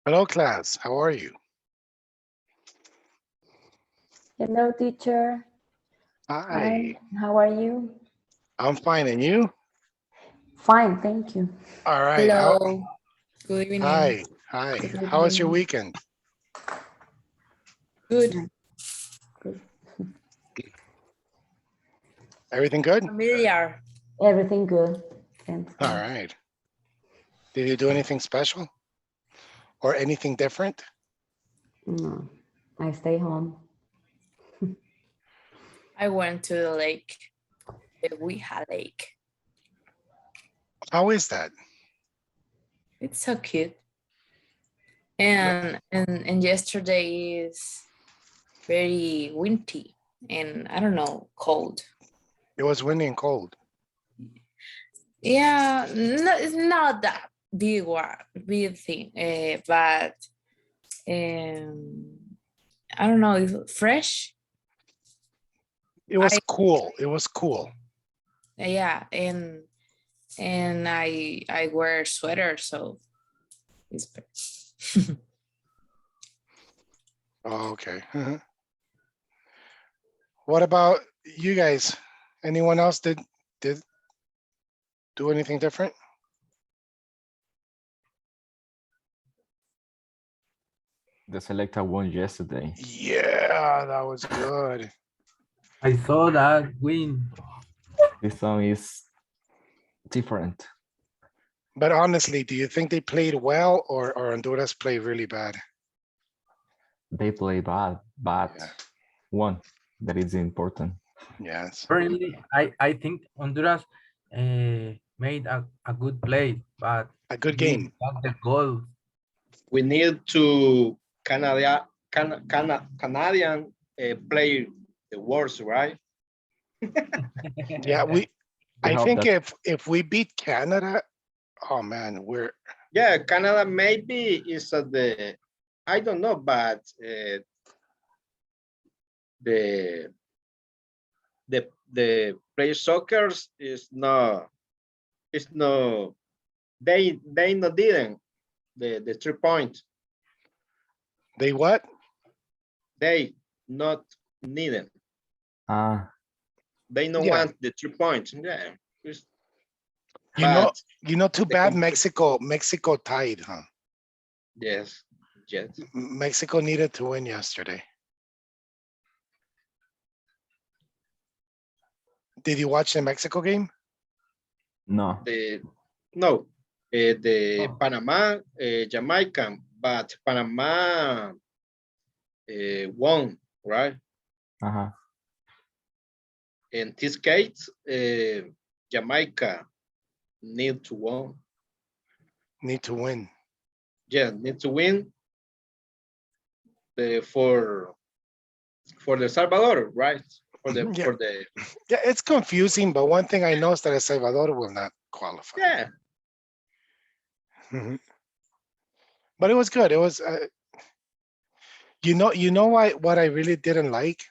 Hello, class. How are you? Hello, teacher. Hi. How are you? I'm fine. And you? Fine, thank you. All right. Hello. Good evening. Hi. Hi. Good How was your evening. weekend? Good. Good. Everything good? Familiar. Everything good. Thanks. All right. Did you do anything special or anything different? No, I stay home. I went to the lake, the Ouija Lake. How is that? It's so cute. And yesterday is very windy and I don't know, cold. It was windy and cold. Yeah, no, it's not that big thing, but I don't know, it's fresh. It was cool. It was cool. Yeah, and I wear a sweater, so it's Oh, okay. What about you guys? Anyone else did do anything different? The selector won yesterday. Yeah, that was good. I saw that win. This song is different. But honestly, do you think they played well or Honduras played really bad? They play bad, but Yeah. won. That is important. Yes. Currently, I think Honduras made a good play, but A good we game. got the goal. We need to Canadian play the worst, right? Yeah, I hope think that- if we beat Canada, oh man, we're Yeah, Canada maybe is I don't know, but the play soccer is no, they not didn't the 3 point. they what? They not needed. They don't Yeah. want the 3 points. Yeah. You know, too the bad competition- Mexico tied, huh? Yes, yes. Mexico needed to win yesterday. Did you watch the Mexico game? No. The Panama, Jamaica, but Panama won, right? In this case, Jamaica need to win. Need to win. Yeah, need to win. For the Salvador, right? Yeah, it's confusing, but one thing I know is that El Salvador will not qualify. Yeah. But it was good. It was, you know what I really didn't like?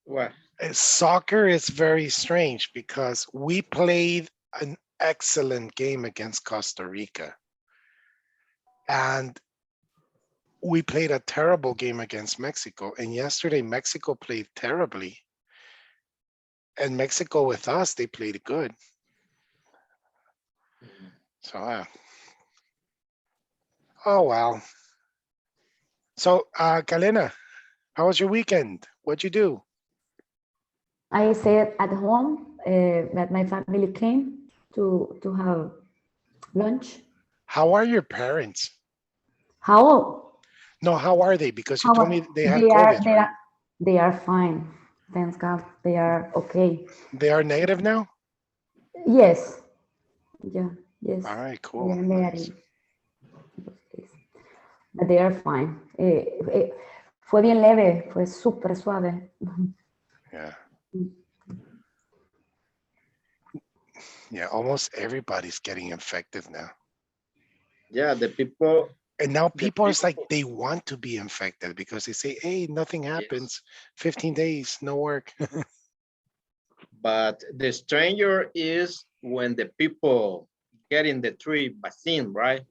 What? Soccer is very strange because we played an excellent game against Costa Rica. And we played a terrible game against Mexico. And yesterday, Mexico played terribly. And Mexico with us, they played good. So, oh, wow. So, Kalena, how was your weekend? What'd you do? I stayed at home, but my family came to have lunch. How are your parents? How? No, how are they? Because you told me they had they COVID. are, they are fine. Thanks God. They are okay. They are negative now? Yes. Yeah. Yes. All right, They cool. are Nice. negative. But they are fine. Fue bien leve, fue súper suave. Yeah. Yeah, almost everybody's getting infected now. Yeah, the people. And now people are like, they want to be infected because they say, hey, nothing happens. 15 days, no work. But the stranger is when the people getting the 3 vaccine, right?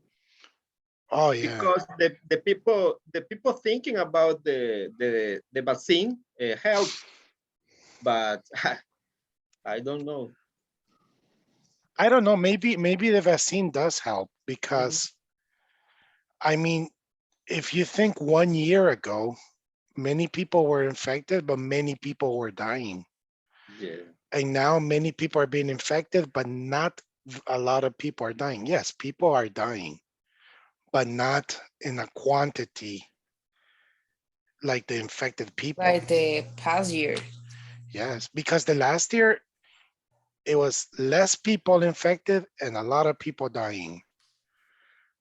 Oh yeah. because the people thinking about the vaccine help, but I don't know. I don't know. Maybe the vaccine does help because I mean, if you think 1 year ago, many people were infected, but many people were dying. Yeah. And now many people are being infected, but not a lot of people are dying. Yes, people are dying, but not in a quantity like the infected people. Like the past year. Yes, because the last year it was less people infected and a lot of people dying.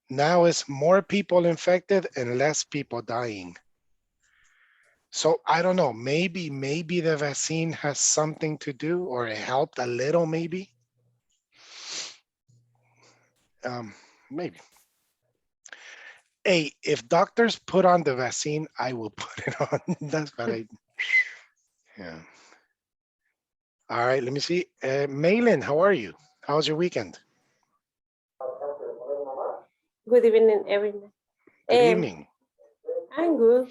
Now it's more people infected and less people dying. So I don't know, maybe the vaccine has something to do, or it helped a little maybe. Maybe. Hey, if doctors put on the vaccine, I will put it on. That's what I, yeah. All right, let me see. Maylin, how are you? How was your weekend? Good evening, everyone. Good evening. I'm good.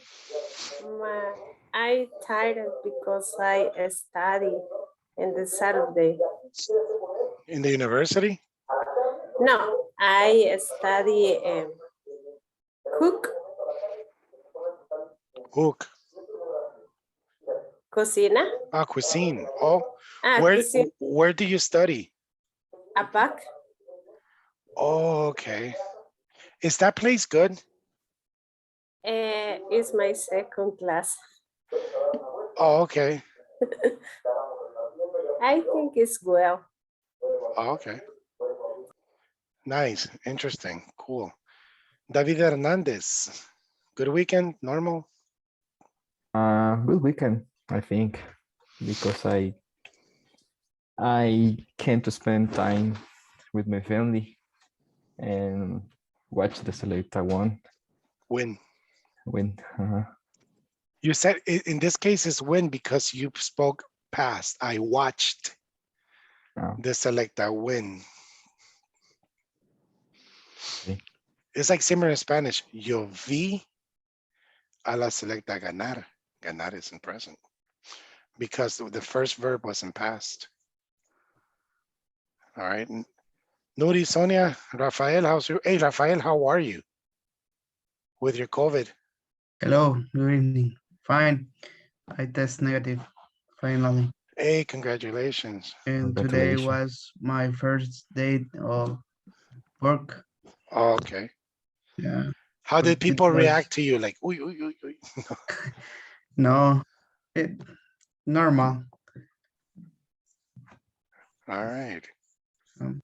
I tired because I study in the Saturday. In the university? No, I study cook, Cook. cocina, Ah, cuisine. Oh, where cocina, where do you study? APAC. Oh, okay. Is that place good? Is my second class. Oh, okay. I think it's well. Oh, okay. Nice. Interesting. Cool. David Hernandez. Good weekend? Normal? Good weekend, I think, because I came to spend time with my family and watch the Selecta Win. win. You said in this case it's win because you spoke past. I watched Oh, the Selecta win. okay. It's like similar in Spanish. Yo vi a la Selecta ganar. Ganar is in present because the first verb was in past. All right. Nuri, Sonia, Rafael, hey, Rafael, how are you with your COVID? Hello, good evening. Fine. I test negative finally. Hey, congratulations. And today was my first day of work. Oh, okay. Yeah. How did It people was- react to you? Like, uy, uy, uy, uy. No, it normal. All right. Um,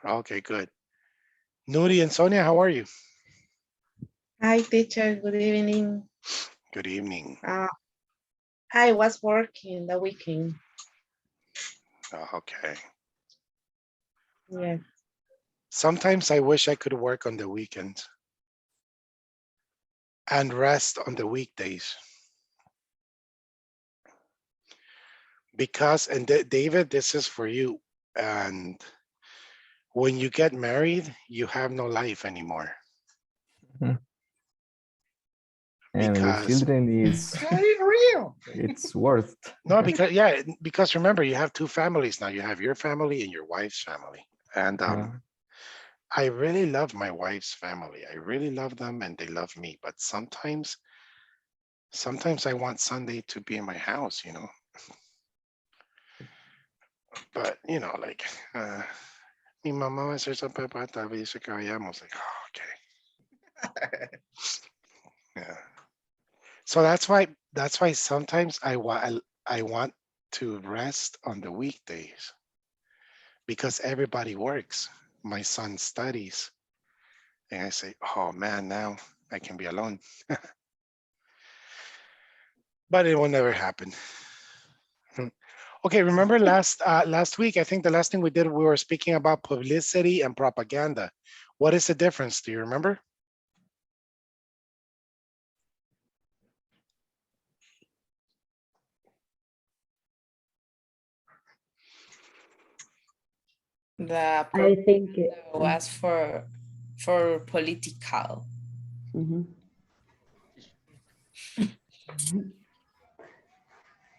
Okay, good. Nuri and Sonia, how are you? Hi, teacher. Good evening. Good evening. I was working the weekend. Oh, okay. Yeah. Sometimes I wish I could work on the weekends and rest on the weekdays. Because, and David, this is for you. And when you get married, you have no life anymore. And with Because children is Very real. it's worth. no, because yeah, because remember you have two families now. You have your family and your wife's family. And I really love my wife's family. I really love them and they love me. But sometimes I want Sunday to be in my house, you know. But you know, like mi mamá va a hacer sopa de pata, dice que vayamos. Like, oh, okay. Yeah. So that's why sometimes I want to rest on the weekdays because everybody works. My son studies. And I say, oh man, now I can be alone. But it will never happen. Okay, remember last week, I think the last thing we did, we were speaking about publicity and propaganda. What is the difference? Do you remember? The I think was for for political. Mhm.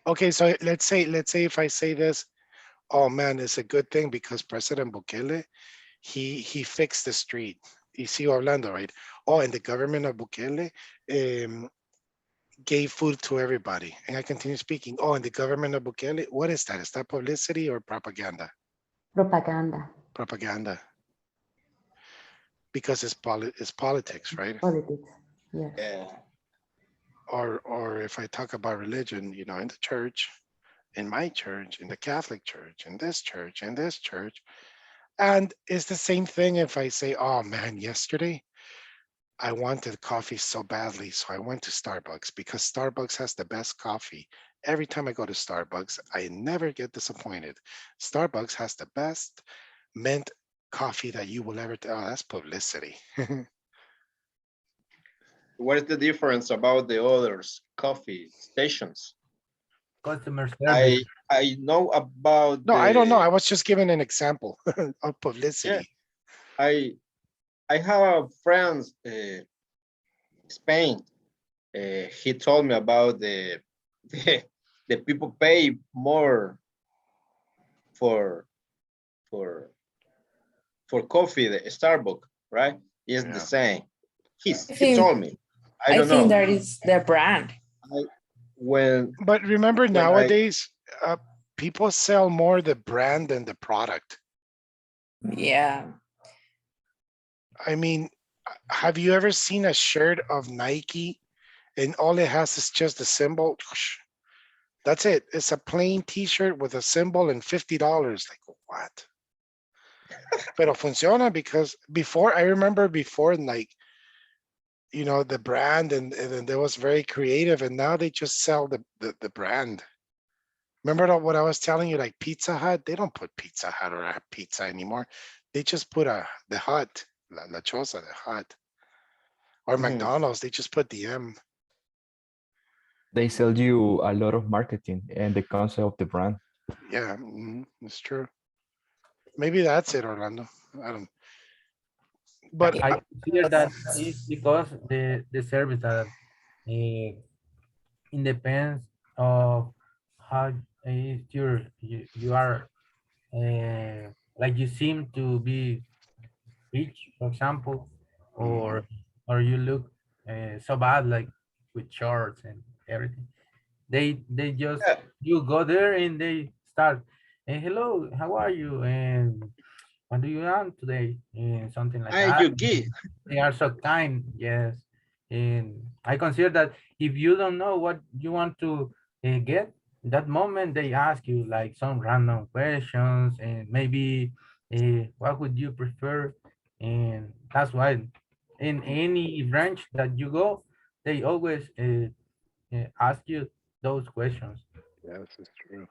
Okay, so let's say if I say this, oh man, it's a good thing because President Bukele, he fixed the street. You see Orlando, right? Oh, and the government of Bukele gave food to everybody. And I continue speaking. Oh, and the government of Bukele, what is that? Is that publicity or propaganda? Propaganda, Propaganda. Because it's politics, right? politics. Yes. Yeah. Or if I talk about religion, you know, in the church, in my church, in the Catholic church, in this church, in this church. And it's the same thing if I say, oh man, yesterday I wanted coffee so badly, so I went to Starbucks because Starbucks has the best coffee. Every time I go to Starbucks, I never get disappointed. Starbucks has the best mint coffee that you will ever, oh, that's publicity. What is the difference about the others coffee stations? Customer service. I know about No, I don't know. I was just giving an example of publicity. I have friends Spain. He told me about the people pay more for coffee, the Starbucks, right? It's the same. He told me. I don't think know. that is their brand. But remember when nowadays, people sell more the brand than the product. Yeah. I mean, have you ever seen a shirt of Nike and all it has is just a symbol? That's it. It's a plain t-shirt with a symbol and $50. Like, what? Pero funciona because before, I remember before, like, you know, the brand and there was very creative, and now they just sell the brand. Remember what I was telling you, like Pizza Hut? They don't put Pizza Hut or pizza anymore. They just put the hut, la choza, the hut. Or McDonald's, they just put the M. They sell you a lot of marketing and the concept of the brand. Yeah, it's true. Maybe that's it, Orlando. I don't. But I consider that is because the service that it depends of how is you are like you seem to be rich, for example, or you look so bad like with shorts and everything. They just you go there and they start, hello, how are you, and what do you want today, and something like that. you give. They are so kind, yes. And I consider that if you don't know what you want to get, that moment they ask you like some random questions and maybe what would you prefer, and that's why in any branch that you go, they always ask you those questions. yeah, this is true.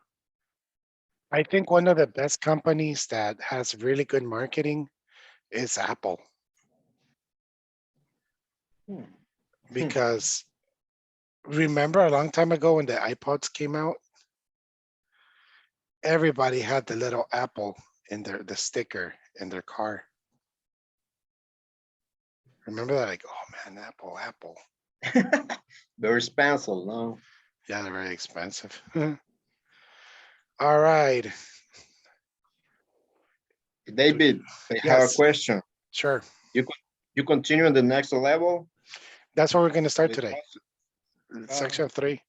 I think one of the best companies that has really good marketing is Apple. Because remember a long time ago when the iPods came out, everybody had the little Apple in the sticker in their car. Remember that? Like, oh man, Apple. Very expensive, no? Yeah, they're very expensive. All right. David, I have a question. Sure. You continue on the next level? That's what we're going to start today. Section 3.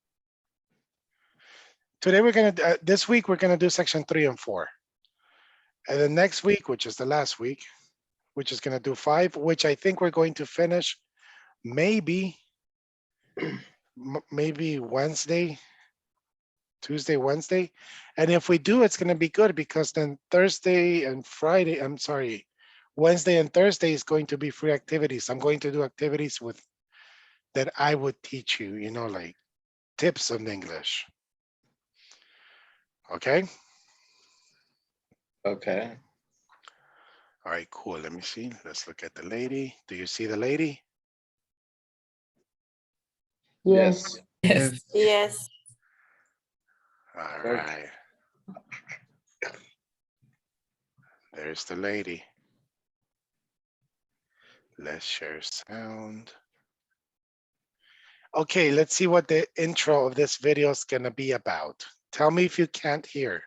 Today we're going to, this week we're going to do section 3 and 4. And then next week, which is the last week, which is going to do 5, which I think we're going to finish maybe Wednesday, Tuesday, Wednesday. And if we do, it's going to be good because then Thursday and Friday, I'm sorry, Wednesday and Thursday is going to be free activities. I'm going to do activities with that I would teach you, you know, like tips on English. Okay. Okay. All right, cool. Let me see. Let's look at the lady. Do you see the lady? Yes. Yes. Yes. All right. There's the lady. Let's share sound. Okay, let's see what the intro of this video is going to be about. Tell me if you can't hear.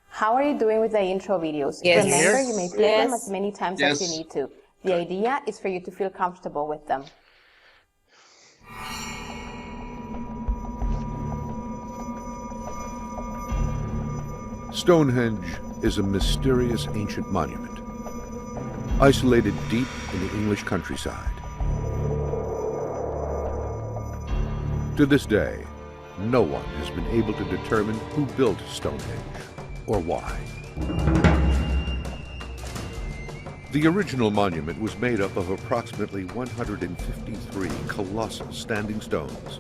How are you doing with the intro videos? Yes. Remember, you may play them Yes. as many times as you need to. The idea is for you to feel comfortable with them. Stonehenge is a mysterious ancient monument, isolated deep in the English countryside. To this day, no one has been able to determine who built Stonehenge or why. The original monument was made up of approximately 153 colossal standing stones,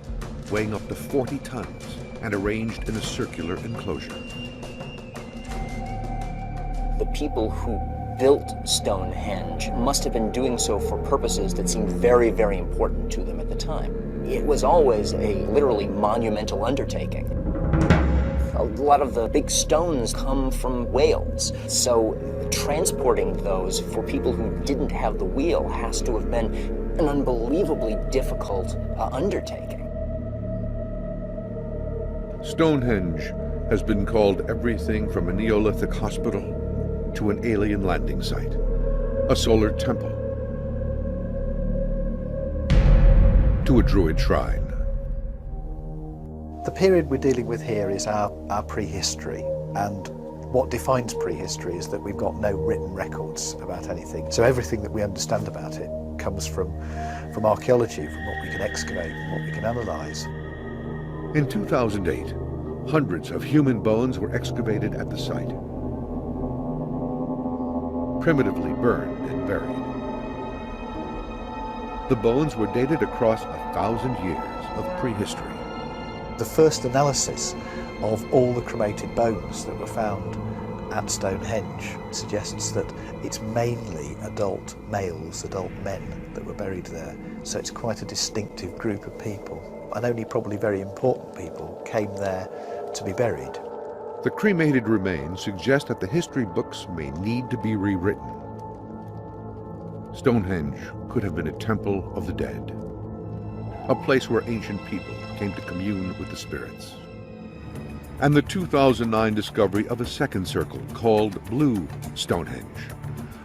weighing up to 40 tons and arranged in a circular enclosure. The people who built Stonehenge must have been doing so for purposes that seemed very, very important to them at the time. It was always a literally monumental undertaking. A lot of the big stones come from Wales, so transporting those for people who didn't have the wheel has to have been an unbelievably difficult undertaking. Stonehenge has been called everything from a Neolithic hospital to an alien landing site, a solar temple, to a druid shrine. The period we're dealing with here is our prehistory, and what defines prehistory is that we've got no written records about anything. So everything that we understand about it comes from archaeology, from what we can excavate, from what we can analyse. In 2008, hundreds of human bones were excavated at the site, primitively burned and buried. The bones were dated across 1,000 years of prehistory. The first analysis of all the cremated bones that were found at Stonehenge suggests that it's mainly adult males, adult men that were buried there. So it's quite a distinctive group of people, and only probably very important people came there to be buried. The cremated remains suggest that the history books may need to be rewritten. Stonehenge could have been a temple of the dead, a place where ancient people came to commune with the spirits. And the 2009 discovery of a second circle called Blue Stonehenge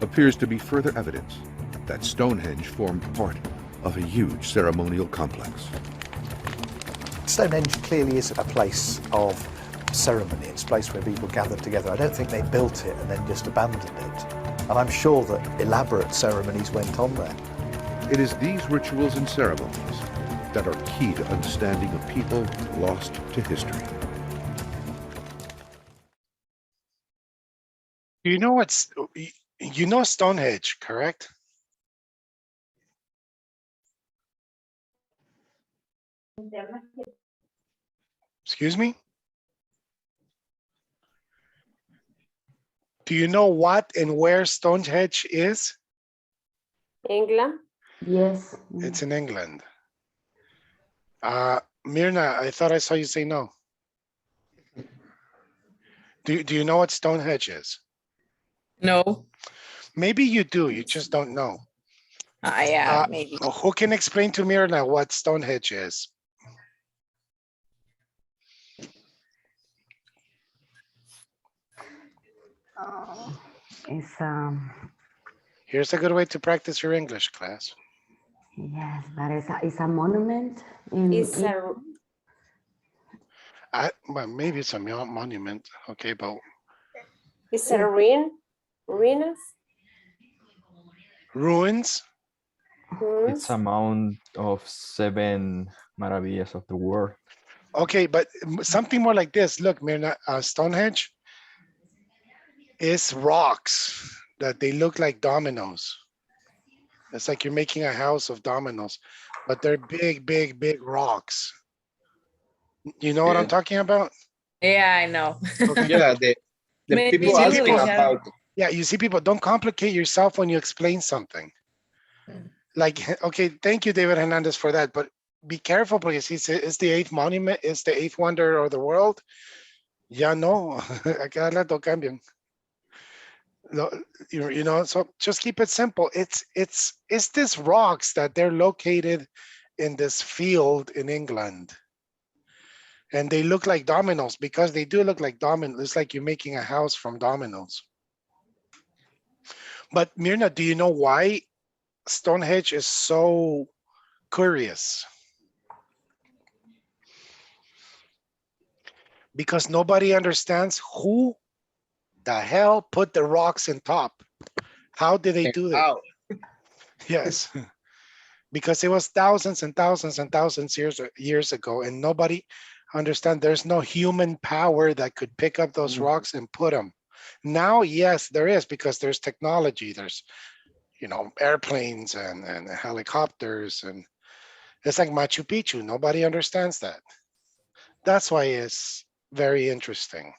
appears to be further evidence that Stonehenge formed part of a huge ceremonial complex. Stonehenge clearly is a place of ceremony. It's a place where people gathered together. I don't think they built it and then just abandoned it. And I'm sure that elaborate ceremonies went on there. It is these rituals and ceremonies that are key to understanding a people lost to history. You know what's, you know Stonehenge, correct? Excuse me? Do you know what and where Stonehenge is? England. Yes. It's in England. Mirna, I thought I saw you say no. Do you know what Stonehenge is? No. Maybe you do, you just don't know. Yeah, maybe. Who can explain to Mirna what Stonehenge is? It's Here's a good way to practice your English, class. yes, but it's a monument in Well, maybe it's a monument, okay, but it's a ruins. Ruins? It's a mound of 7 maravillas of the world. Okay, but something more like this. Look, Mirna, Stonehenge is rocks that they look like dominoes. It's like you're making a house of dominoes, but they're big, big, big rocks. You know what I'm talking about? Yeah, I know. Okay. Yeah, the Maybe people in asking English, about Yeah, you see, people, don't complicate yourself when you explain something. Like, okay, thank you, David Hernandez, for that, but be careful because it's the 8th monument, it's the 8th wonder of the world. Ya no, a cada rato cambian. You know, so just keep it simple. It's this rocks that they're located in this field in England. And they look like dominoes because they do look like dominoes. It's like you're making a house from dominoes. But Mirna, do you know why Stonehenge is so curious? Because nobody understands who the hell put the rocks in top. How did they do that? Yes, because it was thousands and thousands and thousands years ago, and nobody understand. There's no human power that could pick up those rocks and put them. Now, yes, there is, because there's technology. There's, you know, airplanes and helicopters, and it's like Machu Picchu. Nobody understands that. That's why it's very interesting.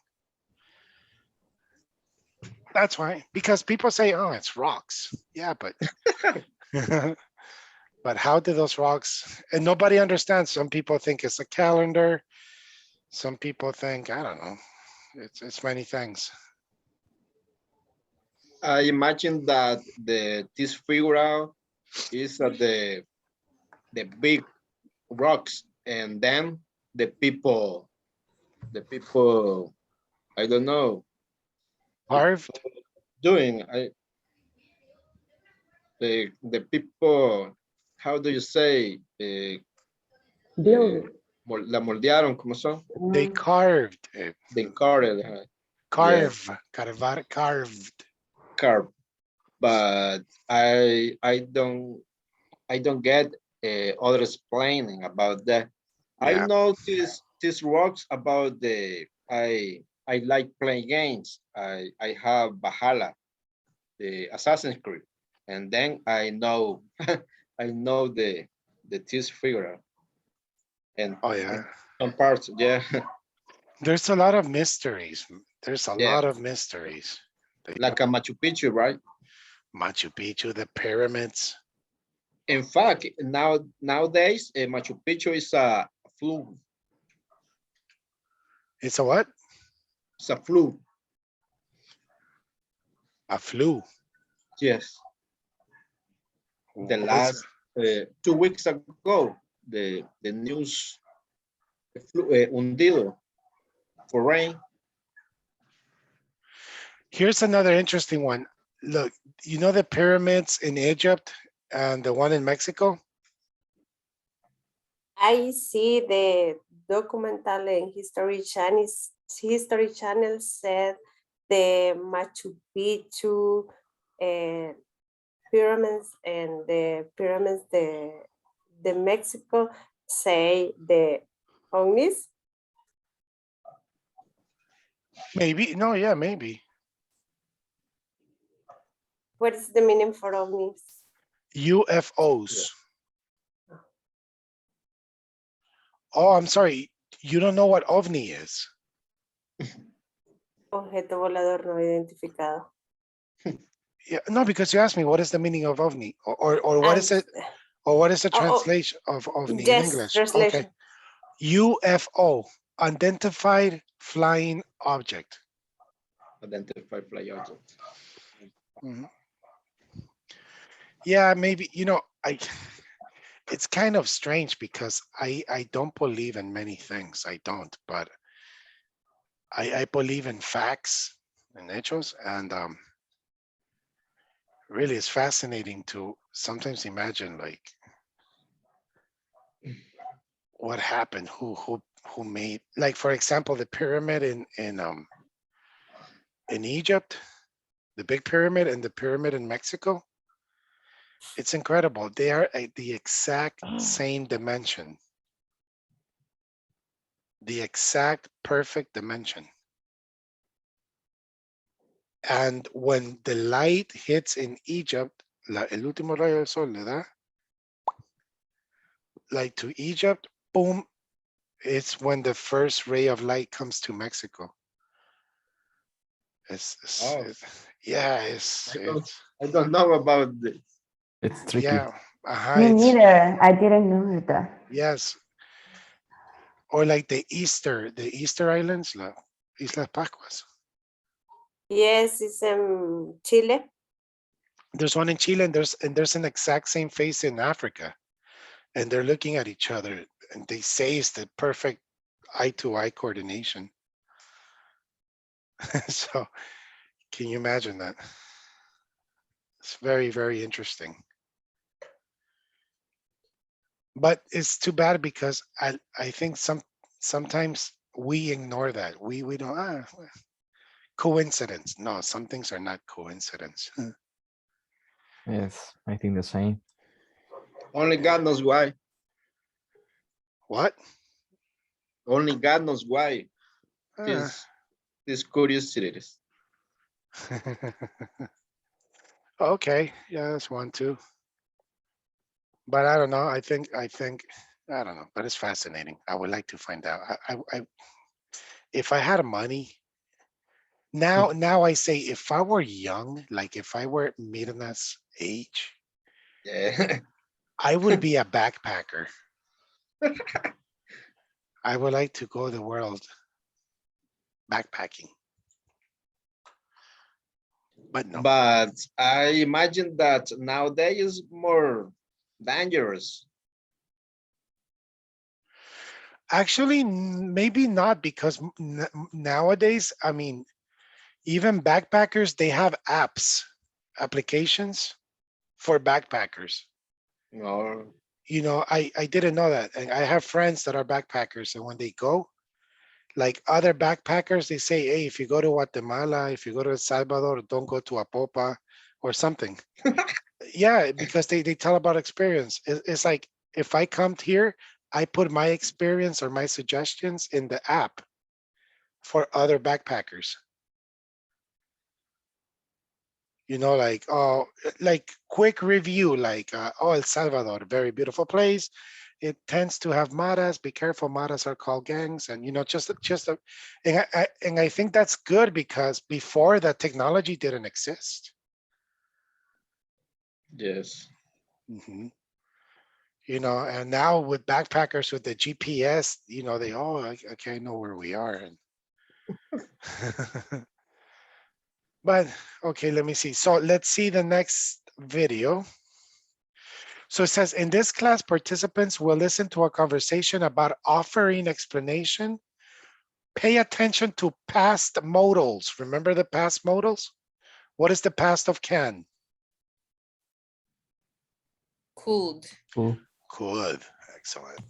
That's why, because people say, oh, it's rocks. Yeah, but but how did those rocks, and nobody understands. Some people think it's a calendar. Some people think, I don't know, it's many things. I imagine that this figure is the big rocks, and then the people, I don't know, carved doing the people, how do you say? Build. La moldearon, ¿cómo son? They carved it. They carved it. Carve, yeah. carved. Carved. But I don't get other explaining about that. Yeah. I know these rocks about I like playing games. I have Valhalla, the Assassin's Creed, and then I know I know the this figure. And oh yeah, and some parts, yeah. There's a lot of mysteries. There's a Yeah. lot of mysteries. Like a Machu Picchu, right? Machu Picchu, the pyramids. In fact, nowadays, Machu Picchu is a flu. It's a what? It's a flu. A flu. Yes. The last 2 weeks ago, the news, hundido for rain. Here's another interesting one. Look, you know the pyramids in Egypt and the one in Mexico? I see the documental and History Channel said the Machu Picchu pyramids and the pyramids the Mexico say the ovnis. Maybe, no, yeah, maybe. What is the meaning for ovnis? UFOs. Oh, I'm sorry. You don't know what ovni is? Objeto volador no identificado. Yeah, no, because you asked me what is the meaning of ovni, or what is it, or what is the translation of ovni in English? Translation. Okay, UFO, unidentified flying object. Identified flying object. Mm-hmm. Yeah, maybe, you know, it's kind of strange because I don't believe in many things. I don't, but I believe in facts and hechos, and really it's fascinating to sometimes imagine like what happened, who made, like, for example, the pyramid in Egypt, the big pyramid, and the pyramid in Mexico. It's incredible. They are at the exact same dimension. The exact perfect dimension. And when the light hits in Egypt, el último rayo del sol le da, like to Egypt, boom, it's when the first ray of light comes to Mexico. I don't know about this. It's tricky. Yeah. Me neither. I didn't know that. Yes. Or like the Easter Islands, Islas Pascuas. Yes, it's in Chile. There's one in Chile, and there's an exact same face in Africa, and they're looking at each other, and they say it's the perfect eye-to-eye coordination. So, can you imagine that? It's very, very interesting. But it's too bad because I think sometimes we ignore that. We don't coincidence. No, some things are not coincidence. Yes, I think the same. Only God knows why. What? Only God knows why. These curiosities. Okay, yeah, that's one too. But I don't know. I think I don't know. But it's fascinating. I would like to find out. If I had money, now I say if I were young, like if I were Mirna's age, Yeah. I would be a backpacker. I would like to go the world backpacking. But no. But I imagine that nowadays is more dangerous. Actually, maybe not, because nowadays, I mean, even backpackers, they have applications for backpackers. No. You know, I didn't know that. And I have friends that are backpackers, and when they go, like other backpackers, they say, hey, if you go to Guatemala, if you go to El Salvador, don't go to Apopa or something. Yeah, because they tell about experience. It's like, if I come here, I put my experience or my suggestions in the app for other backpackers. You know, like, oh, like quick review, like, oh, El Salvador, very beautiful place. It tends to have maras. Be careful, maras are called gangs, and you know, and I think that's good, because before, that technology didn't exist. Yes. Mm-hmm. You know, and now with backpackers with the GPS, you know, they okay, I know where we are. And but okay, let me see. So let's see the next video. So it says, in this class, participants will listen to a conversation about offering explanation. Pay attention to past modals. Remember the past modals? What is the past of can? Could. Could. Excellent.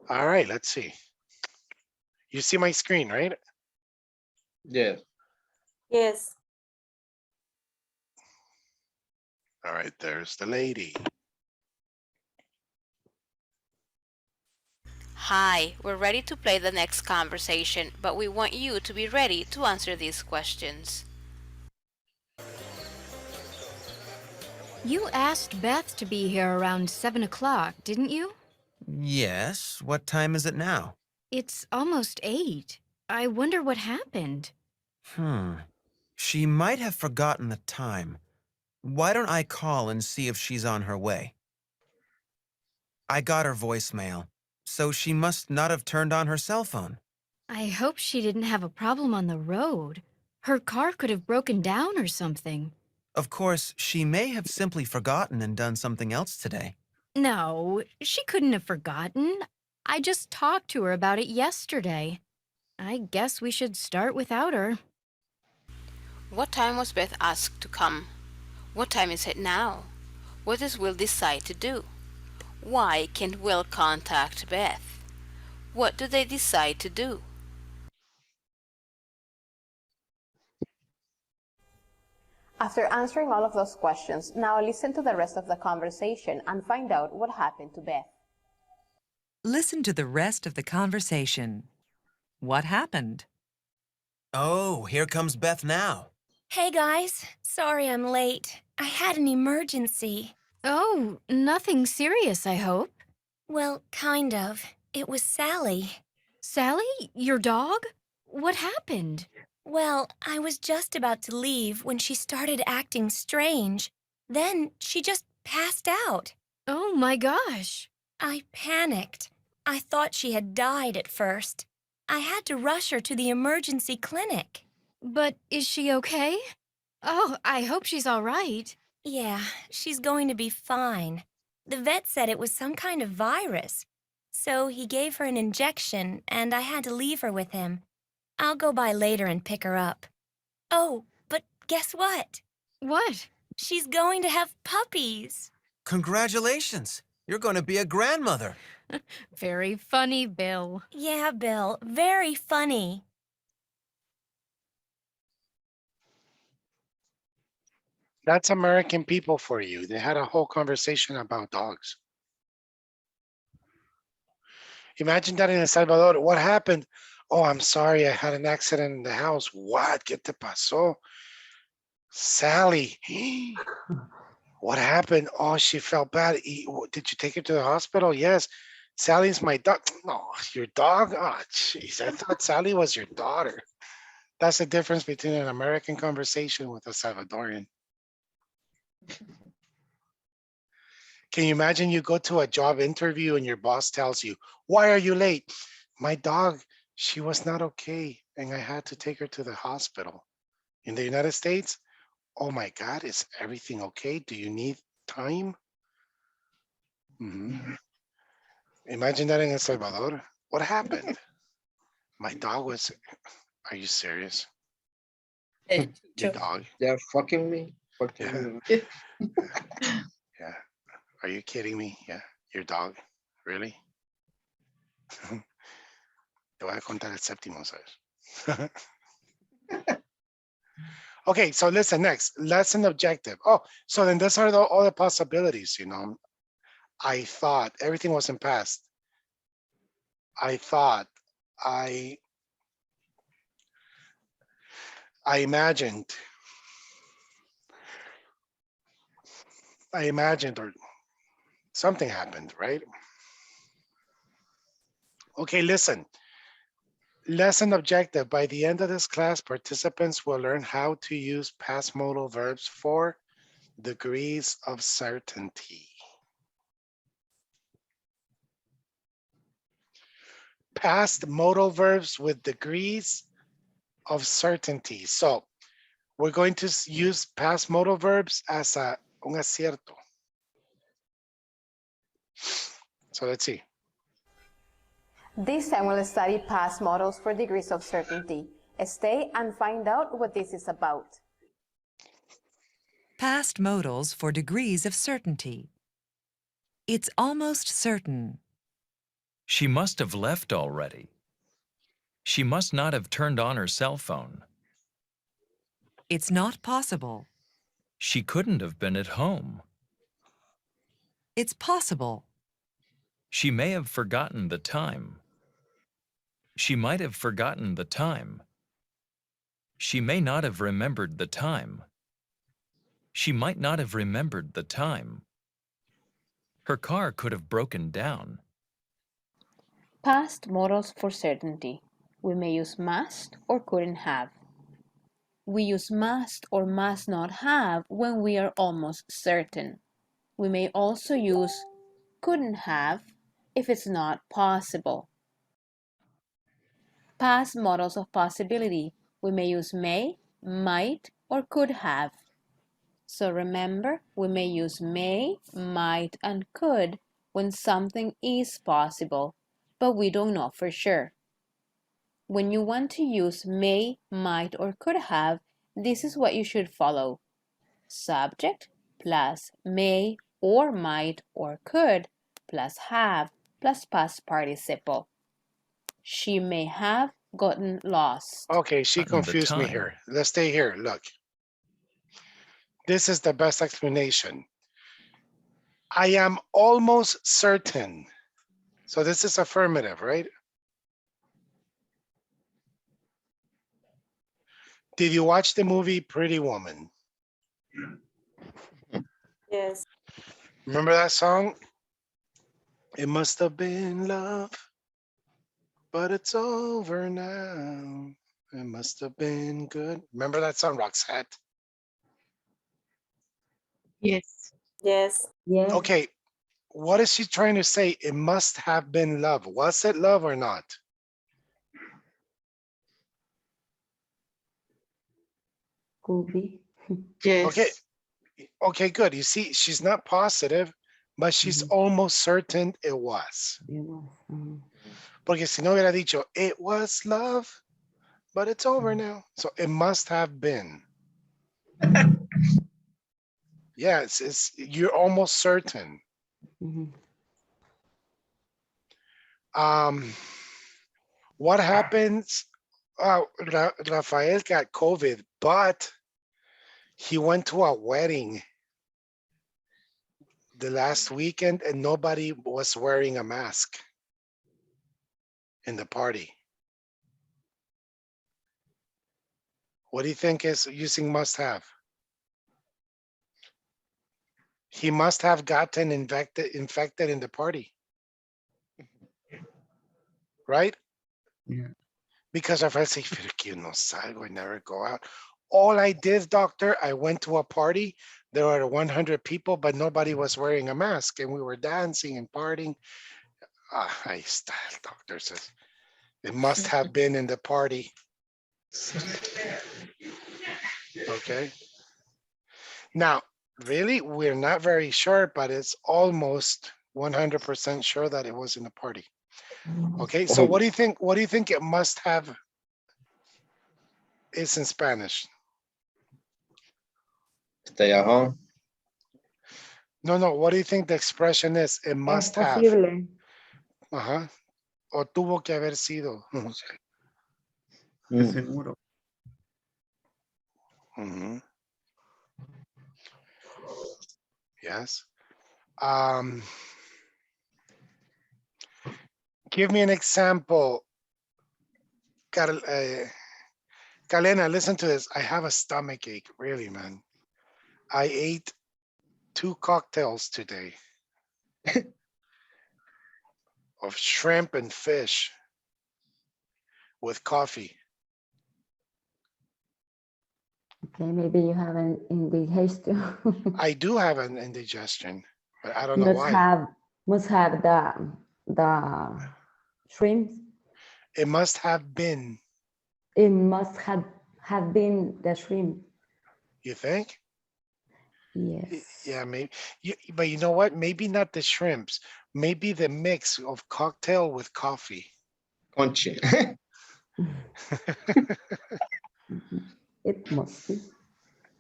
All right, let's see. You see my screen, right? Yeah. Yes. All right, there's the lady. Hi, we're ready to play the next conversation, but we want you to be ready to answer these questions. You asked Beth to be here around 7 o'clock, didn't you? Yes. What time is it now? It's almost 8. I wonder what happened. She might have forgotten the time. Why don't I call and see if she's on her way? I got her voicemail, so she must not have turned on her cell phone. I hope she didn't have a problem on the road. Her car could have broken down or something. Of course, she may have simply forgotten and done something else today. No, she couldn't have forgotten. I just talked to her about it yesterday. I guess we should start without her. What time was Beth asked to come? What time is it now? What does Will decide to do? Why can't Will contact Beth? What do they decide to do? After answering all of those questions, now listen to the rest of the conversation and find out what happened to Beth. Listen to the rest of the conversation. What happened? Oh, here comes Beth now. Hey guys, sorry I'm late. I had an emergency. Oh, nothing serious, I hope. Well, kind of. It was Sally. Sally, your dog? What happened? Well, I was just about to leave when she started acting strange. Then she just passed out. Oh my gosh. I panicked. I thought she had died at first. I had to rush her to the emergency clinic. But is she okay? Oh, I hope she's all right. Yeah, she's going to be fine. The vet said it was some kind of virus. So he gave her an injection, and I had to leave her with him. I'll go by later and pick her up. Oh, but guess what? What? She's going to have puppies. Congratulations. You're going to be a grandmother. Very funny, Bill. Yeah, Bill, very funny. That's American people for you. They had a whole conversation about dogs. Imagine that in El Salvador. What happened? Oh, I'm sorry. I had an accident in the house. What? ¿Qué te pasó? Sally. What happened? Oh, she felt bad. Did you take her to the hospital? Yes. Sally's my dog. No, your dog? Oh, jeez. I thought Sally was your daughter. That's the difference between an American conversation with a Salvadorian. Can you imagine you go to a job interview and your boss tells you, why are you late? My dog, she was not okay and I had to take her to the hospital. In the United States, oh my God, is everything okay? Do you need time? Imagine that in El Salvador. What happened? My dog was, are you serious? Your dog? They're fucking me. Yeah. Yeah. Are you kidding me? Yeah. Your dog? Really? Te voy a contar el séptimo, ¿sabes? Okay, so listen next. Lesson objective. Oh, so then those are all the possibilities, you know. I thought everything was in past. I thought, I imagined. I imagined, or something happened, right? Okay, listen. Lesson objective. By the end of this class, participants will learn how to use past modal verbs for degrees of certainty. Past modal verbs with degrees of certainty. So we're going to use past modal verbs as un acierto. So let's see. This time we'll study past models for degrees of certainty. Stay and find out what this is about. Past modals for degrees of certainty. It's almost certain. She must have left already. She must not have turned on her cell phone. It's not possible. She couldn't have been at home. It's possible. She may have forgotten the time. She might have forgotten the time. She may not have remembered the time. She might not have remembered the time. Her car could have broken down. Past modals for certainty. We may use must or couldn't have. We use must or must not have when we are almost certain. We may also use couldn't have if it's not possible. Past modals of possibility. We may use may, might, or could have. So remember, we may use may, might, and could when something is possible, but we don't know for sure. When you want to use may, might, or could have, this is what you should follow. Subject plus may or might or could plus have plus past participle. She may have gotten lost. Okay, she confused me here. Let's stay here. Look. This is the best explanation. I am almost certain. So this is affirmative, right? Did you watch the movie Pretty Woman? Yes. Remember that song? It must have been love, but it's over now. It must have been good. Remember that song, Roxette? Yes. Yes. Yes. Okay, what is she trying to say? It must have been love. Was it love or not? Could be. Yes. Okay, good. You see, she's not positive, but she's almost certain it was. It was. Porque si no hubiera dicho, it was love, but it's over now. So it must have been. Yeah, you're almost certain. What happens? Rafael got COVID, but he went to a wedding the last weekend and nobody was wearing a mask in the party. What do you think is using must have? He must have gotten infected in the party. Right? Yeah. Because if I say, pero que no salgo, I never go out. All I did, doctor, I went to a party. There were 100 people, but nobody was wearing a mask, and we were dancing and partying. Ahí está, el doctor says. It must have been in the party. Okay. Now, really, we're not very sure, but it's almost 100% sure that it was in the party. Okay, so what do you think? What do you think it must have is in Spanish? Stay at home. No, what do you think the expression is? It must have. Posible. Ajá. O tuvo que haber sido. Seguro. Yes. Give me an example. Kalena, listen to this. I have a stomach ache, really, man. I ate 2 cocktails today of shrimp and fish with coffee. Okay, maybe you have an indigestion. I do have an indigestion, but I don't know why. Must have the shrimps. It must have been. It must have been the shrimp. You think? Yes. Yeah, maybe. But you know what? Maybe not the shrimps. Maybe the mix of cocktail with coffee. Conche. It must be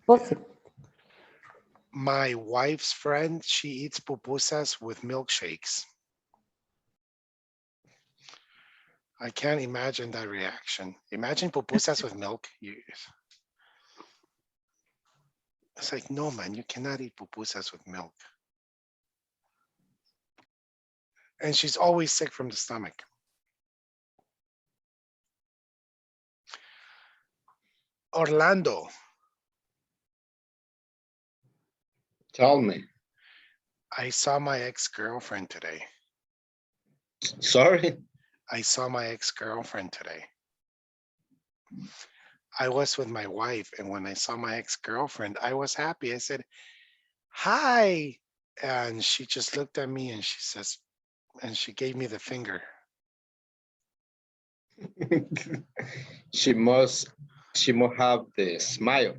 possible. My wife's friend, she eats pupusas with milkshakes. I can't imagine that reaction. Imagine pupusas with milk. It's like, no, man, you cannot eat pupusas with milk. And she's always sick from the stomach. Orlando. Tell me. I saw my ex-girlfriend today. Sorry? I saw my ex-girlfriend today. I was with my wife, and when I saw my ex-girlfriend, I was happy. I said, hi. And she just looked at me and she says, and she gave me the finger. She must have the smile.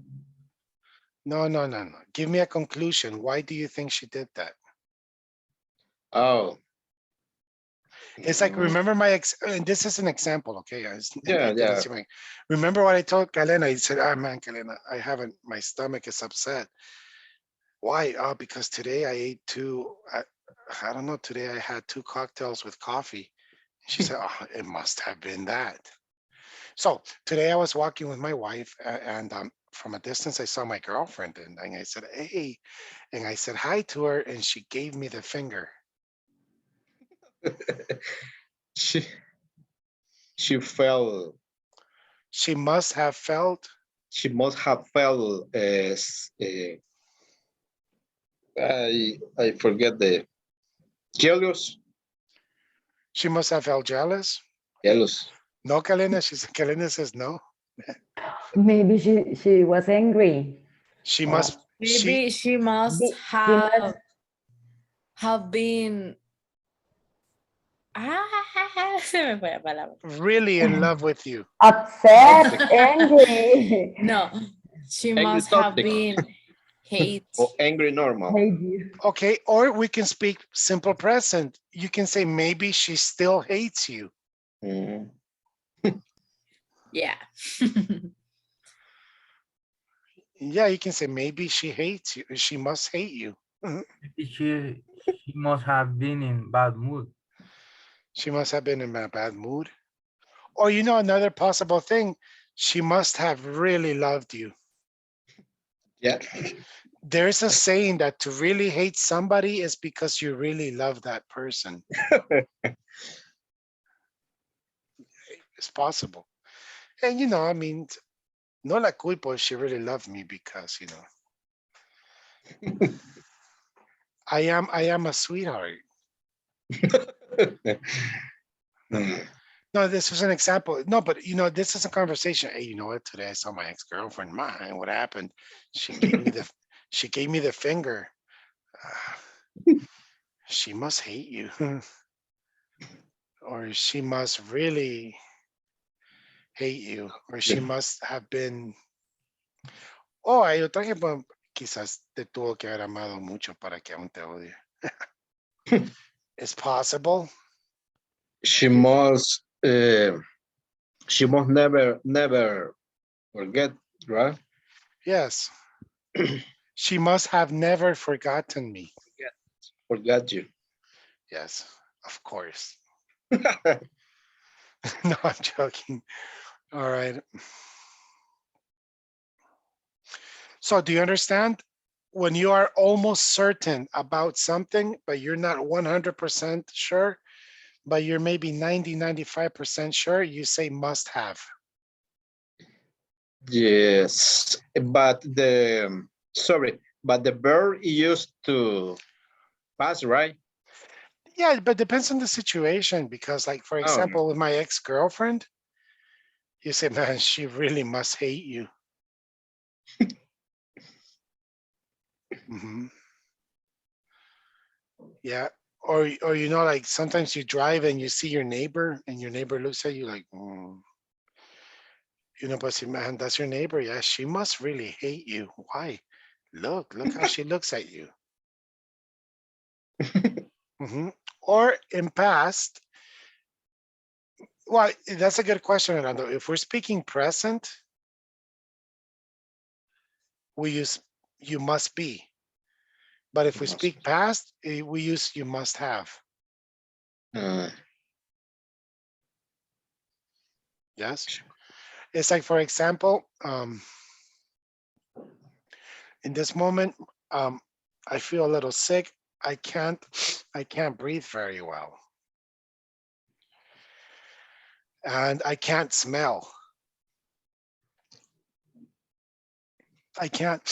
No. Give me a conclusion. Why do you think she did that? Oh. It's like, remember my ex, and this is an example, okay? Yeah. Remember what I told Kalena? I said, man, Kalena, my stomach is upset. Why? Oh, because today I ate I don't know, today I had 2 cocktails with coffee. She said, oh, it must have been that. So today I was walking with my wife and from a distance, I saw my girlfriend and I said, hey, and I said hi to her and she gave me the finger. She felt. She must have felt. She must have felt I forget the jealous. She must have felt jealous. Jealous. No, Kalena. Kalena says no. Maybe she was angry. She must. Maybe she must have been. Se me fue la palabra. Really in love with you. Upset, angry. No, She Angry must have toxic. been hate. Or angry normal. Okay, or we can speak simple present. You can say maybe she still hates you. Mm. Yeah. Yeah, you can say maybe she hates you. She must hate you. She must have been in bad mood. She must have been in a bad mood. Or you know, another possible thing, she must have really loved you. Yeah. There's a saying that to really hate somebody is because you really love that person. It's possible. And you know, I mean, no la culpa, she really loved me because, you know, I am a sweetheart. No, this was an example. No, but you know, this is a conversation. Hey, you know what? Today I saw my ex-girlfriend. Man, what happened? She gave me the finger. She must hate you. Or she must really hate you. Or she must have been. Oh, hay otra que quizás te tuvo que haber amado mucho para que aún te odie. It's possible. She must never forget, right? Yes. She must have never forgotten me. Forgot you. Yes, of course. No, I'm joking. All right. So do you understand? When you are almost certain about something, but you're not 100% sure, but you're maybe 95% sure, you say must have. Yes, but the verb used to pass, right? Yeah, but depends on the situation because like, for example, with my ex-girlfriend, you say, man, she really must hate you. Yeah. Or you know, like sometimes you drive and you see your neighbor and your neighbor looks at you like, you know, but see, man, that's your neighbor. Yeah, she must really hate you. Why? Look how she looks at you. Or in past, well, that's a good question, Orlando. If we're speaking present, we use you must be. But if we speak past, we use you must have. Yes. It's like, for example, in this moment, I feel a little sick. I can't breathe very well. And I can't smell. I can't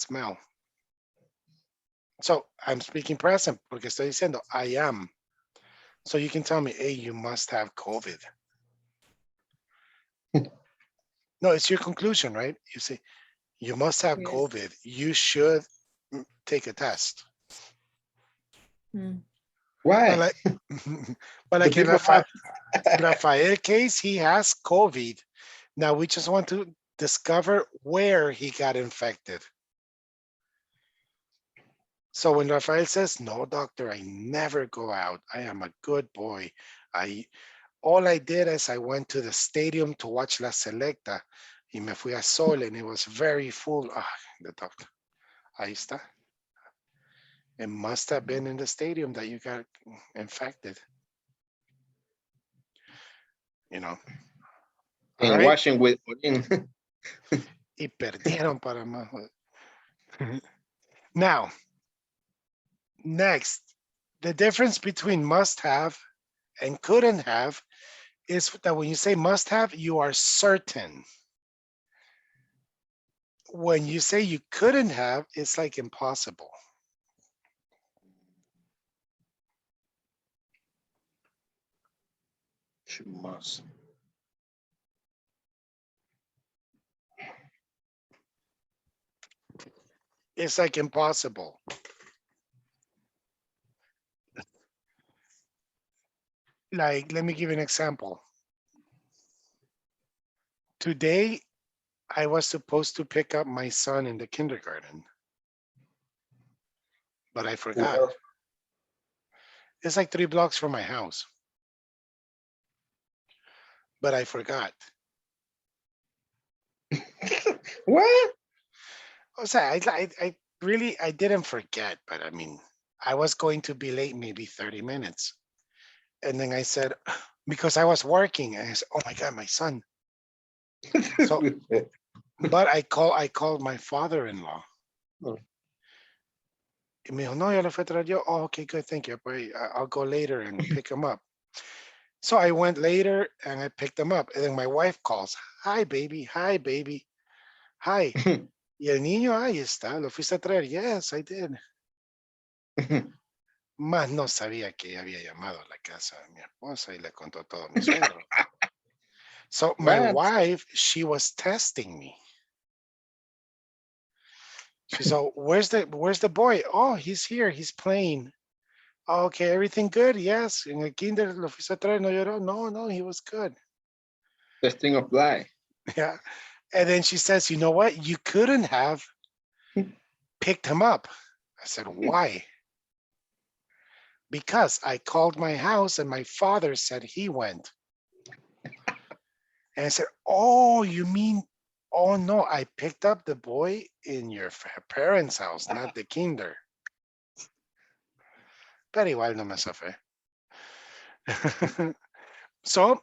smell. So I'm speaking present porque estoy diciendo I am. So you can tell me, hey, you must have COVID. No, it's your conclusion, right? You say, you must have COVID. You should take a test. Why? But like in Rafael case, he has COVID. Now we just want to discover where he got infected. So when Rafael says, no, doctor, I never go out. I am a good boy. All I did is I went to the stadium to watch La Selecta. Y me fui a Sol and it was very full. The doctor. Ahí está. It must have been in the stadium that you got infected. You know. And washing with Y perdieron para más. Now, next, the difference between must have and couldn't have is that when you say must have, you are certain. When you say you couldn't have, it's like impossible. She must. It's like impossible. Like, let me give you an example. Today, I was supposed to pick up my son in the kindergarten, but I forgot. Well, It's like 3 blocks from my house, but I forgot. what? O sea, I really, I didn't forget, but I mean, I was going to be late maybe 30 minutes. And then I said, because I was working, and I said, oh my God, my son. So, but I called my father-in-law. Oh. Y me dijo, no, ya lo fui a traer yo. Oh, okay, good, thank you. But I'll go later and pick him up. So I went later and I picked him up. And then my wife calls, hi, baby, hi, baby, hi. Y el niño, ahí está, lo fuiste a traer. Yes, I did. Más no sabía que había llamado a la casa de mi esposa y le contó todo a mi suegro. So my What? wife, she was testing me. She said, where's the boy? Oh, he's here, he's playing. Oh, okay, everything good? Yes. En el kinder lo fuiste a traer, no lloró. No, he was good. Testing of lie. Yeah. And then she says, you know what? You couldn't have picked him up. I said, why? Because I called my house and my father said he went. And I said, oh, you mean, oh no, I picked up the boy in your parents' house, not the kinder. Pero igual no me zafé. So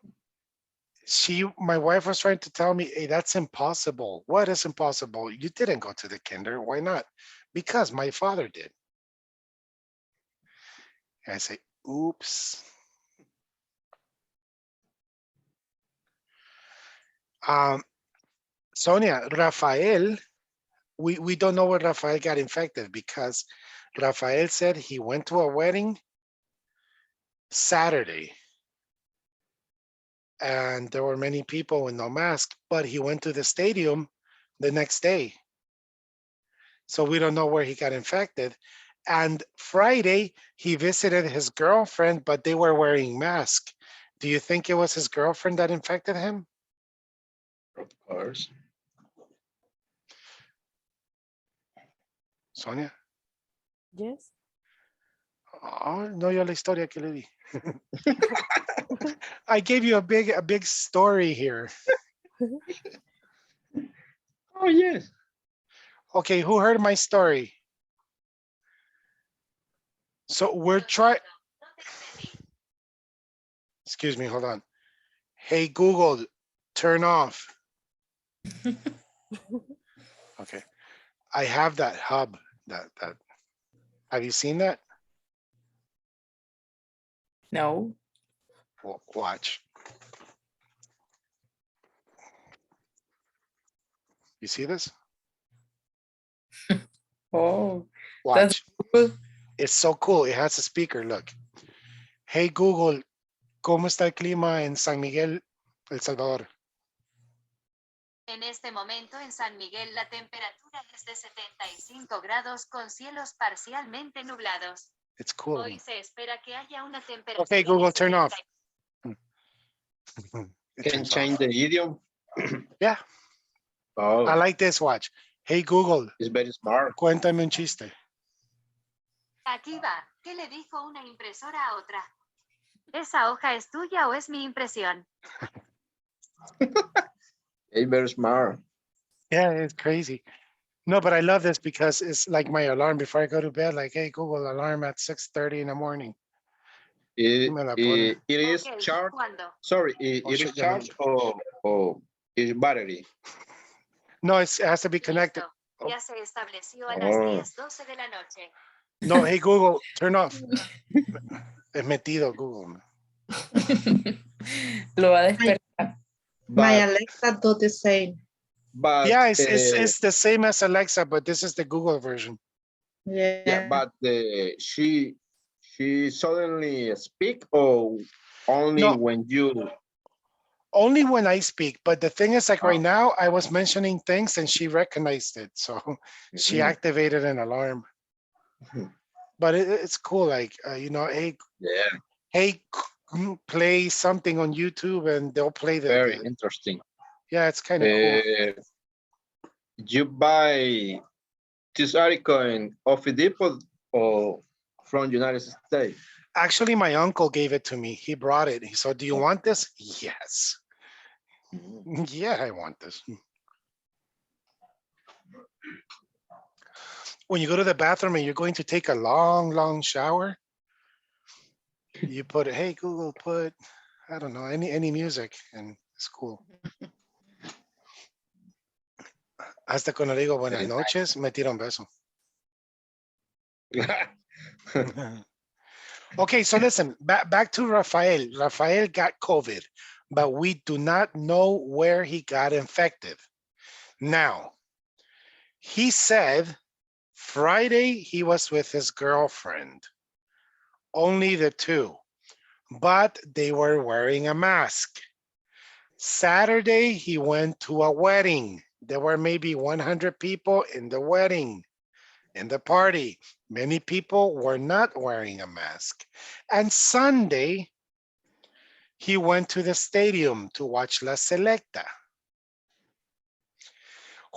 my wife was trying to tell me, hey, that's impossible. What is impossible? You didn't go to the kinder. Why not? Because my father did. And I say, oops. Sonia, Rafael, we don't know where Rafael got infected because Rafael said he went to a wedding Saturday and there were many people with no mask, but he went to the stadium the next day. So we don't know where he got infected. And Friday, he visited his girlfriend, but they were wearing masks. Do you think it was his girlfriend that infected him? Of course. Sonia? Yes. Oh, no, yo la historia que le di. I gave you a big story here. Oh, yes. Okay, who heard my story? So we're trying. Excuse me, hold on. Hey, Google, turn off. Okay. I have that hub, that have you seen that? No. Well, watch. You see this? Oh, Watch. cool. It's so cool. It has a speaker, look. Hey, Google, ¿cómo está el clima en San Miguel, El Salvador? En este momento en San Miguel la temperatura es de 75 grados con cielos parcialmente nublados. It's cool. Hoy se espera que haya una temperatura. Okay, Google, turn off. Can change the idiom. Yeah. Oh. I like this, watch. Hey, Google. It's very smart. Cuéntame un chiste. Aquí va. ¿Qué le dijo una impresora a otra? ¿Esa hoja es tuya o es mi impresión? It's very smart. Yeah, it's crazy. No, but I love this because it's like my alarm before I go to bed. Like, hey, Google, alarm at 6:30 in the morning. It is Okay, charged. ¿cuándo? Sorry, it is charged or is battery? No, it has to be connected. Ya se estableció a las 10:12 de la noche. No, hey, Google, turn off. Es metido Google. Lo va a despertar. My Alexa do the same. But yeah, it's the same as Alexa, but this is the Google version. Yeah, but she suddenly speak or only when you. Only when I speak, but the thing is, like right now, I was mentioning things and she recognized it, so she activated an alarm. But it's cool, like you know, hey, hey, play something on YouTube, and they'll play the. Very interesting. Yeah, it's kind of cool. You buy this article in Office Depot or from United States? Actually, my uncle gave it to me. He brought it. He said, do you want this? Yes. Yeah, I want this. When you go to the bathroom and you're going to take a long shower, you put, hey, Google, put, I don't know, any music, and it's cool. Hasta cuando digo buenas noches, me tira un beso. Okay, so listen, back to Rafael. Rafael got COVID, but we do not know where he got infected. Now, he said Friday he was with his girlfriend, only the two, but they were wearing a mask. Saturday, he went to a wedding. There were maybe 100 people in the wedding, in the party. Many people were not wearing a mask. And Sunday, he went to the stadium to watch La Selecta.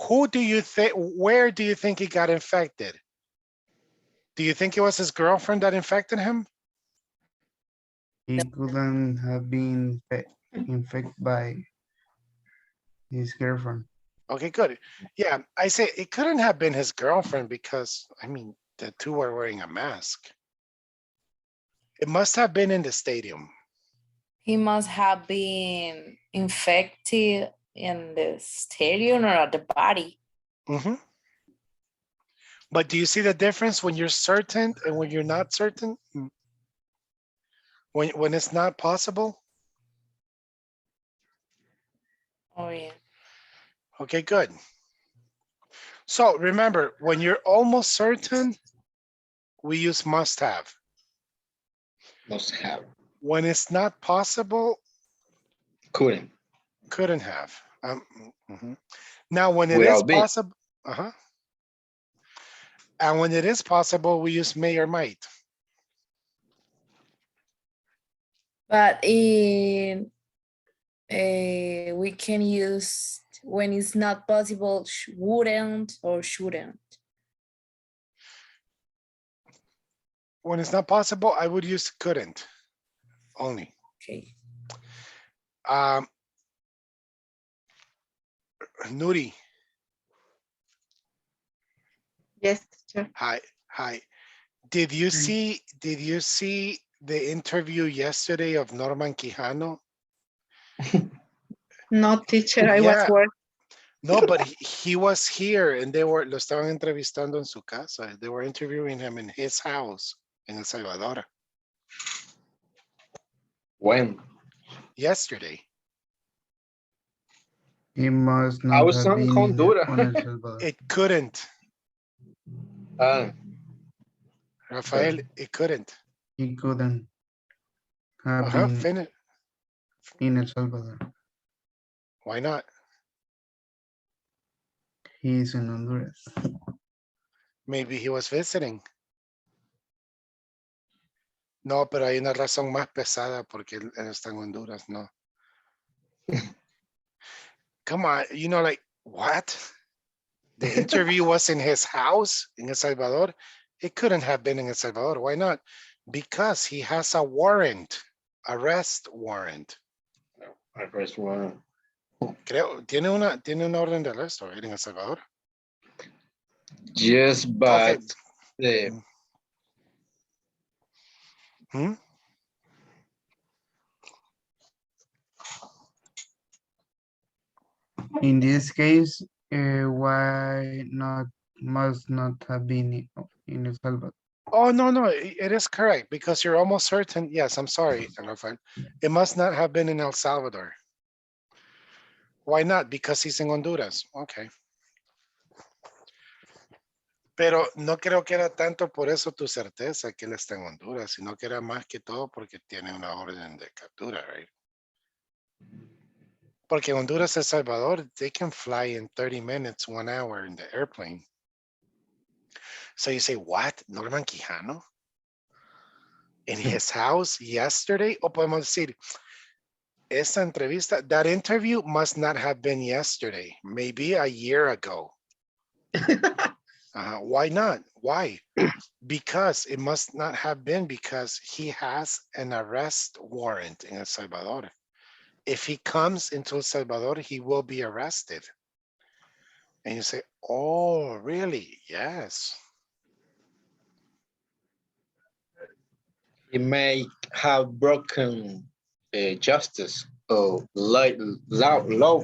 Who do you think, where do you think he got infected? Do you think it was his girlfriend that infected him? He couldn't have been infected by his girlfriend. Okay, good. Yeah, I say it couldn't have been his girlfriend because, I mean, the two were wearing a mask. It must have been in the stadium. He must have been infected in the stadium or at the body. Mm-hmm. But do you see the difference when you're certain and when you're not certain? When it's not possible? Oh, yeah. Okay, good. So remember, when you're almost certain, we use must have. Must have. When it's not possible, couldn't have. Now, when it Without is being. possible, and when it is possible, we use may or might. But in we can use when it's not possible, wouldn't or shouldn't. When it's not possible, I would use couldn't only. Okay. Nuri. Yes, teacher. Hi. Did you see the interview yesterday of Norman Quijano? No, teacher, I was working. No, but he was here and lo estaban entrevistando en su casa. They were interviewing him in his house in El Salvador. When? Yesterday. He must I not was have on been Honduras. on El Salvador. It couldn't. Rafael, it couldn't. He couldn't have been Finish. in El Salvador. Why not? He's in Honduras. Maybe he was visiting. No, pero hay una razón más pesada porque él está en Honduras, no. Come on, like, what? The interview was in his house in El Salvador. It couldn't have been in El Salvador. Why not? Because he has a warrant, arrest warrant. Arrest warrant. Creo, tiene una orden de arresto en El Salvador. Yes, but In this case, why not must not have been in El Salvador? Oh, no, it is correct because you're almost certain. Yes, I'm sorry, Rafael. It must not have been in El Salvador. Why not? Because he's in Honduras. Okay. Pero no creo que era tanto por eso tu certeza que él está en Honduras, sino que era más que todo porque tiene una orden de captura, right? Porque Honduras, El Salvador, they can fly in 30 minutes, 1 hour in the airplane. So you say, what? Norman Quijano? In his house yesterday? O podemos decir, esa entrevista, that interview must not have been yesterday, maybe a year ago. Why not? Why? Because it must not have been because he has an arrest warrant in El Salvador. If he comes into El Salvador, he will be arrested. And you say, oh, really? Yes. He may have broken justice or law.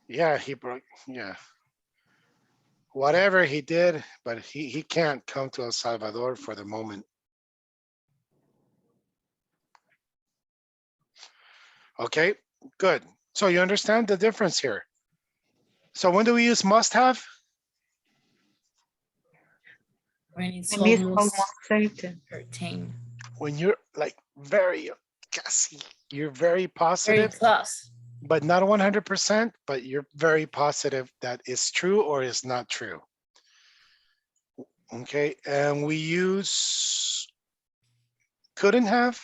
Yeah, he broke, yeah. Whatever he did, but he can't come to El Salvador for the moment. Okay, good. So you understand the difference here. So when do we use must have? When it's When it's almost certain. certain. When you're like very, you're very Very positive, close. but not 100%, but you're very positive that it's true or is not true. Okay, and we use couldn't have.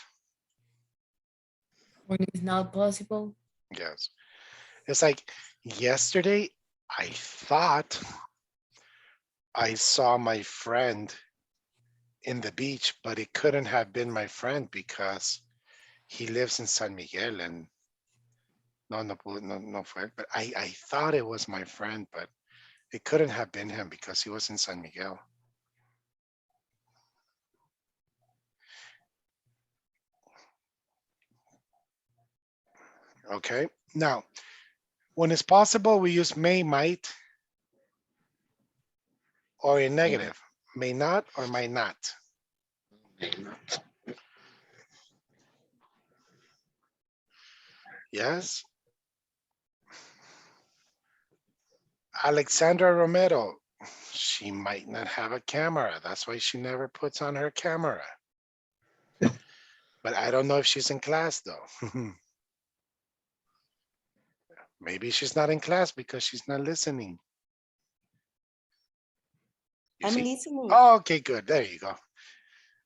When it's not possible. Yes. It's like yesterday, I thought I saw my friend in the beach, but it couldn't have been my friend because he lives in San Miguel and no fue, but I thought it was my friend, but it couldn't have been him because he was in San Miguel. Okay, now, when it's possible, we use may, might, or in negative, may not or might not. Yes. Alexandra Romero, she might not have a camera. That's why she never puts on her camera. But I don't know if she's in class though. Maybe she's not in class because she's not listening. You I'm see? listening. Oh, okay, good. There you go.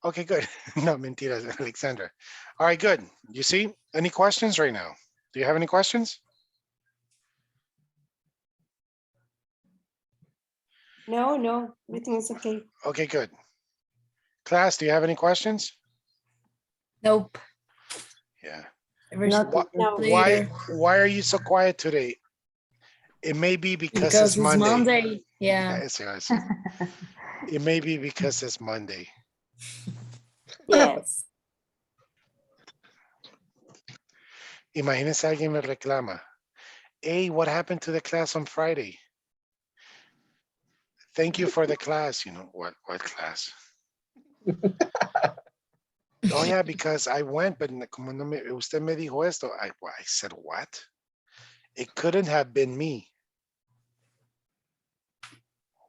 Okay, good. No, mentiras, Alexandra. All right, good. You see? Any questions right now? Do you have any questions? No, everything is okay. Okay, good. Class, do you have any questions? Nope. Yeah. Not Why are you so quiet today? It may be because it's Monday. Yeah. Yes. It may be because it's Monday. Yes. Imagínense alguien me reclama. Hey, what happened to the class on Friday? Thank you for the class. You know, what class? Oh yeah, because I went, but como no me, usted me dijo esto. I said, what? It couldn't have been me.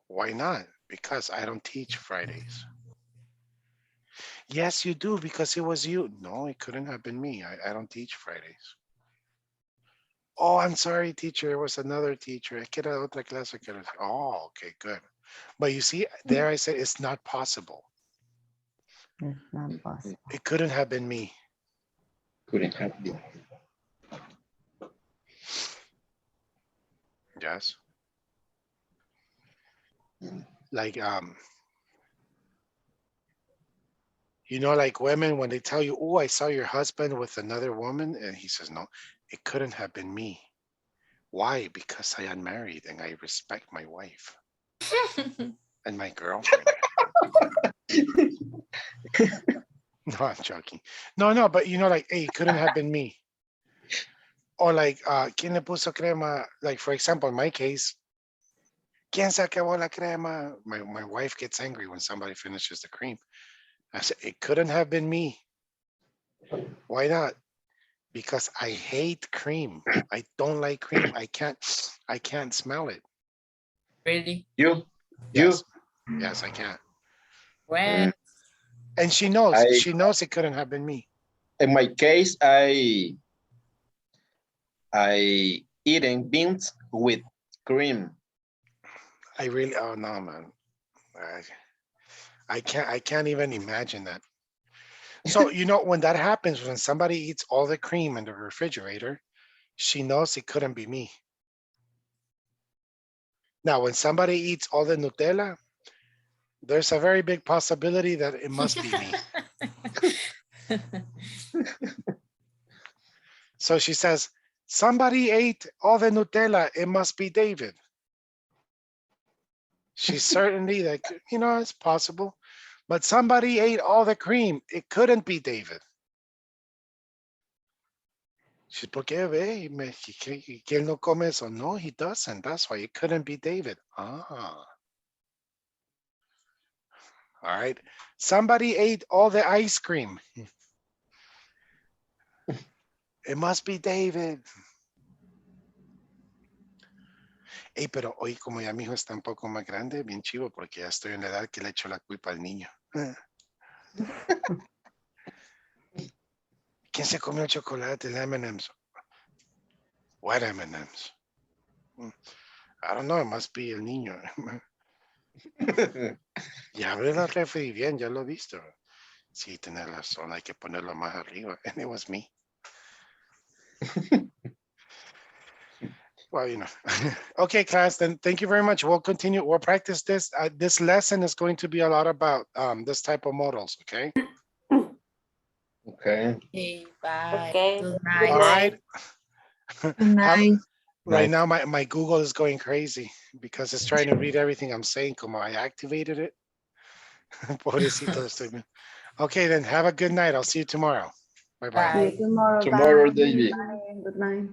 Why not? Because I don't teach Fridays. Yes, you do, because it was you. No, it couldn't have been me. I don't teach Fridays. Oh, I'm sorry, teacher. It was another teacher. Era otra clase. Oh, okay, good. But you see, there I said it's not possible. It's not possible. It couldn't have been me. Couldn't have been. Yes. Like, you know, like women, when they tell you, oh, I saw your husband with another woman, and he says, no, it couldn't have been me. Why? Because I am married and I respect my wife and my girlfriend. No, I'm joking. No, but you know, like, hey, it couldn't have been me. Or like, ¿quién le puso crema? Like, for example, in my case, ¿quién se acabó la crema? My wife gets angry when somebody finishes the cream. I said, it couldn't have been me. Why not? Because I hate cream. I don't like cream. I can't smell it. Really? You? Yes, I can't. When? And she knows. She knows it couldn't have been me. In my case, I eating beans with cream. I really, oh no, man. I can't even imagine that. So, you know, when that happens, when somebody eats all the cream in the refrigerator, she knows it couldn't be me. Now, when somebody eats all the Nutella, there's a very big possibility that it must be me. So she says, somebody ate all the Nutella, it must be David. She's certainly like, you know, it's possible. But somebody ate all the cream, it couldn't be David. She's, ¿por qué ve? Que él no come eso? No, he doesn't. That's why it couldn't be David. Ah. All right. Somebody ate all the ice cream. It must be David. Hey, pero hoy como ya mi hijo está un poco más grande, bien chivo, porque ya estoy en la edad que le echo la culpa al niño. ¿Quién se comió el chocolate, el M&M's? What M&M's? I don't know, it must be el niño. Ya abre la refri bien, ya lo he visto. Sí, tenés razón, hay que ponerlo más arriba. And it was me. Well, you know. Okay, class, then thank you very much. We'll continue. We'll practice this. This lesson is going to be a lot about this type of models, okay? Okay. Okay, bye. Okay. Good Good night. All right. Good night. Right now, my Google is going crazy because it's trying to read everything I'm saying. Como I activated it. Pobrecito, estoy bien. Okay, then have a good night. I'll see you tomorrow. Bye-bye. Bye. See you tomorrow. Tomorrow, Bye. David. Bye. Good night.